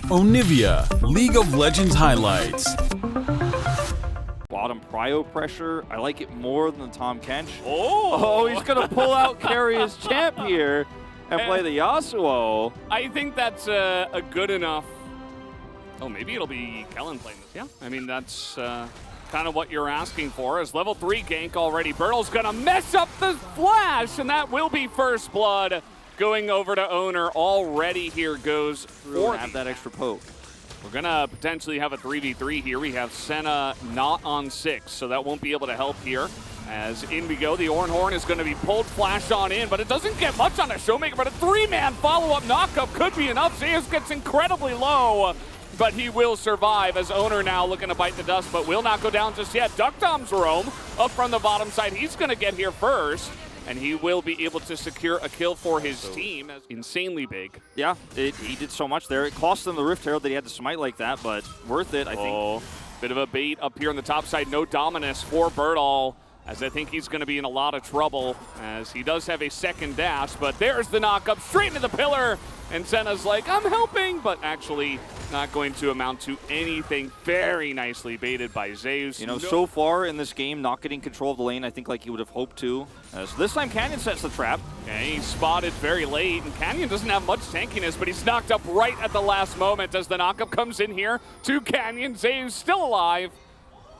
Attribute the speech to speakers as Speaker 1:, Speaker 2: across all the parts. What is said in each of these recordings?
Speaker 1: Onivia, League of Legends highlights.
Speaker 2: Bottom prio pressure. I like it more than the Tom Kench.
Speaker 3: Oh,
Speaker 2: he's going to pull out Carrier's champ here and play the Yasuo.
Speaker 3: I think that's a good enough. Oh, maybe it'll be Kellen playing this. Yeah, I mean, that's kind of what you're asking for. As level 3 gank already. Bertle's going to mess up the flash, and that will be first blood going over to Owner. Already here goes
Speaker 2: for have that extra poke.
Speaker 3: We're going to potentially have a 3v3 here. We have Senna not on 6, so that won't be able to help here. As in we go, the Ornhorn is going to be pulled flash on in, but it doesn't get much on a Showmaker, but a 3-man follow-up knockup could be enough. Zeus gets incredibly low, but he will survive as Owner now looking to bite the dust, but will not go down just yet. Duckdom's roam up from the bottom side. He's going to get here first, and he will be able to secure a kill for his team. Insanely big.
Speaker 2: Yeah, he did so much there. It cost them the Rift Herald that he had to smite like that, but worth it, I think.
Speaker 3: Bit of a bait up here on the top side. No Dominus for Bertle, as I think he's going to be in a lot of trouble, as he does have a second dash, but there's the knock-up straight into the pillar, and Senna's like, I'm helping, but actually not going to amount to anything. Very nicely baited by Zeus.
Speaker 2: You know, so far in this game, not getting control of the lane, I think like he would have hoped to. So this time, Canyon sets the trap.
Speaker 3: Okay, he's spotted very late, and Canyon doesn't have much tankiness, but he's knocked up right at the last moment as the knockup comes in here to Canyon. Zeus still alive.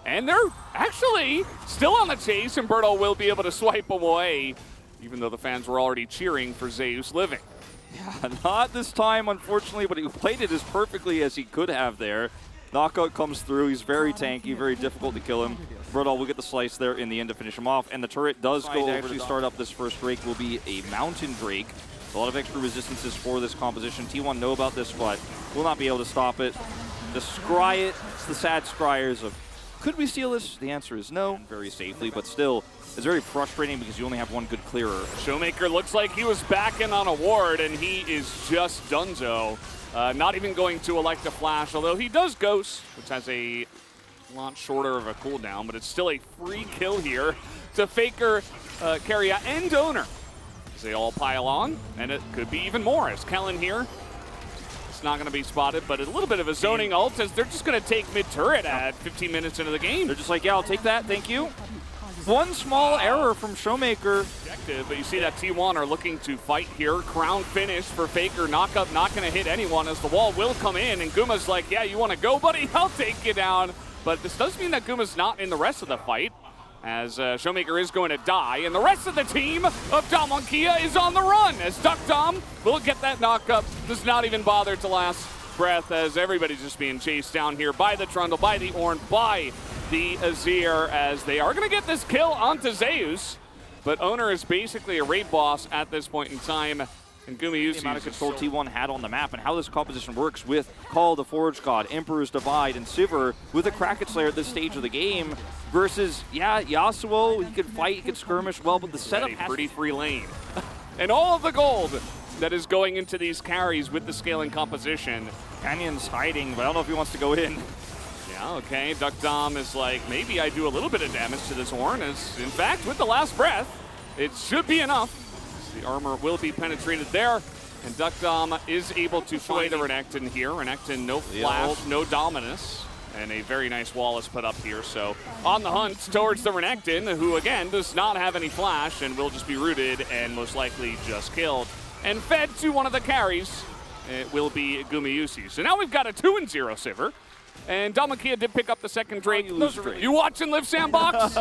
Speaker 3: And they're actually still on the chase, and Bertle will be able to swipe away, even though the fans were already cheering for Zeus living.
Speaker 2: Yeah, not this time, unfortunately, but he played it as perfectly as he could have there. Knockout comes through. He's very tanky, very difficult to kill him. Bertle will get the slice there in the end to finish him off, and the turret does go over to start up this first Drake. Will be a Mountain Drake. A lot of extra resistances for this composition. T1 know about this, but will not be able to stop it. The Scry it. It's the sad Scryers of, could we steal this? The answer is no, very safely, but still, it's very frustrating because you only have one good clearer.
Speaker 3: Showmaker looks like he was back in on a ward, and he is just donezo. Not even going to elect a flash, although he does Ghost, which has a lot shorter of a cooldown, but it's still a free kill here to Faker, Carrier, and Owner. As they all pile on, and it could be even more as Kellen here. Not going to be spotted, but a little bit of a zoning ult as they're just going to take mid-turret at 15 minutes into the game.
Speaker 2: They're just like, yeah, I'll take that, thank you. One small error from Showmaker.
Speaker 3: But you see that T1 are looking to fight here. Crown finish for Faker. Knockup not going to hit anyone as the wall will come in, and Guma's like, yeah, you want to go, buddy? I'll take you down. But this does mean that Guma's not in the rest of the fight, as Showmaker is going to die, and the rest of the team of Damonkia is on the run, as Duckdom will get that knockup, does not even bother to last breath, as everybody's just being chased down here by the Trundle, by the Ornn, by the Azir, as they are going to get this kill onto Zeus, but Owner is basically a raid boss at this point in time. And Gumayusi,
Speaker 2: the amount of control T1 had on the map and how this composition works with Call of the Forge God, Emperor's Divide, and Sivir with a Kraken Slayer at this stage of the game versus, yeah, Yasuo, he could fight, he could skirmish well, but the setup has
Speaker 3: pretty free lane. And all of the gold that is going into these carries with the scaling composition.
Speaker 2: Canyon's hiding, but I don't know if he wants to go in.
Speaker 3: Yeah, okay, Duckdom is like, maybe I do a little bit of damage to this Ornn, as in fact, with the last breath, it should be enough. The armor will be penetrated there, and Duckdom is able to find the Renekton here. Renekton, no flash, no Dominus, and a very nice wall is put up here. So on the hunt towards the Renekton, who again does not have any flash and will just be rooted and most likely just killed. And fed to one of the carries, it will be Gumayusi. So now we've got a 2-0 Sivir. And Damonkia did pick up the second Drake. You watch and live, Sandbox?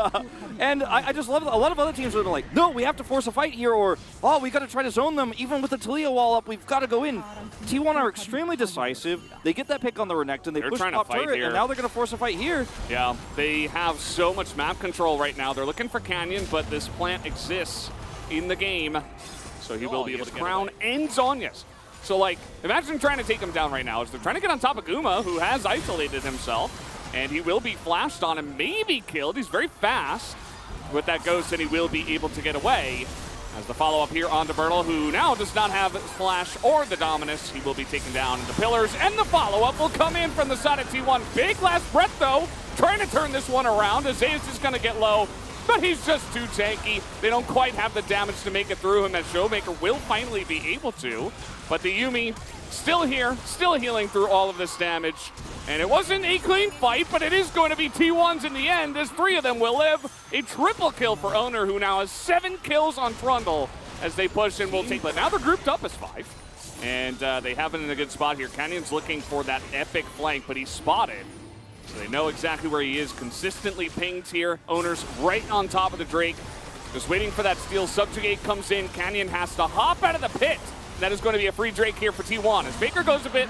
Speaker 2: And I just love it. A lot of other teams are like, no, we have to force a fight here, or, oh, we got to try to zone them. Even with the Talia wall up, we've got to go in. T1 are extremely decisive. They get that pick on the Renekton. They push top turret, here. And now they're going to force a fight here.
Speaker 3: Yeah, they have so much map control right now. They're looking for Canyon, but this plant exists in the game. So he will be able to Crown and Zhonya's. So, like, imagine trying to take him down right now as they're trying to get on top of Guma, who has isolated himself, and he will be flashed on and maybe killed. He's very fast with that Ghost, and he will be able to get away. As the follow-up here onto Bertle, who now does not have Flash or the Dominus. He will be taken down into pillars, and the follow-up will come in from the side of T1. Big last breath, though, trying to turn this one around as Zeus is going to get low. but he's just too tanky. They don't quite have the damage to make it through him, as Showmaker will finally be able to. But the Yuumi still here, still healing through all of this damage. And it wasn't a clean fight, but it is going to be T1s in the end, as 3 of them will live. A triple kill for Owner, who now has 7 kills on Trundle as they push and will take. But now they're grouped up as 5. And they have it in a good spot here. Canyon's looking for that epic flank, but he's spotted. So they know exactly where he is. Consistently pinged here. Owner's right on top of the Drake. Just waiting for that steal. Subjugate comes in. Canyon has to hop out of the pit. That is going to be a free Drake here for T1. As Faker goes a bit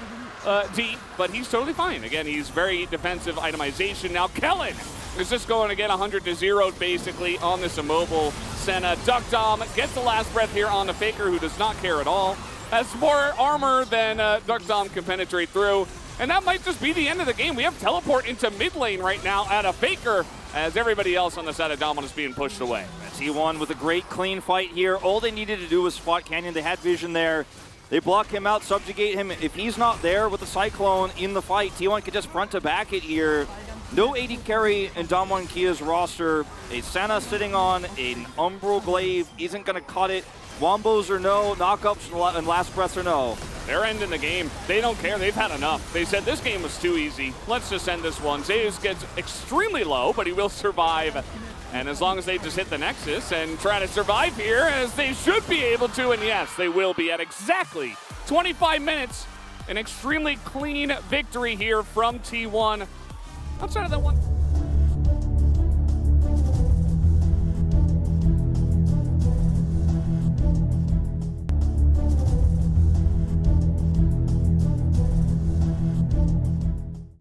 Speaker 3: deep, but he's totally fine. Again, he's very defensive itemization. Now Kellen is just going to get 100-0 basically on this immobile Senna. Duck Dom gets the last breath here on the Faker, who does not care at all. Has more armor than Duck Dom can penetrate through. And that might just be the end of the game. We have teleport into mid lane right now at a Faker, as everybody else on the side of Dominus being pushed away.
Speaker 2: T1 with a great clean fight here. All they needed to do was spot Canyon. They had vision there. They block him out, subjugate him. If he's not there with the Cyclone in the fight, T1 could just front to back it here. No AD carry in Dom1 Kia's roster. A Senna sitting on an Umbral Glaive isn't going to cut it. Wombos or no, knockups and last breaths or no.
Speaker 3: They're ending the game. They don't care. They've had enough. They said this game was too easy. Let's just end this one. Zeus gets extremely low, but he will survive. And as long as they just hit the Nexus and try to survive here, as they should be able to, and yes, they will be at exactly 25 minutes. An extremely clean victory here from T1. Outside of that one.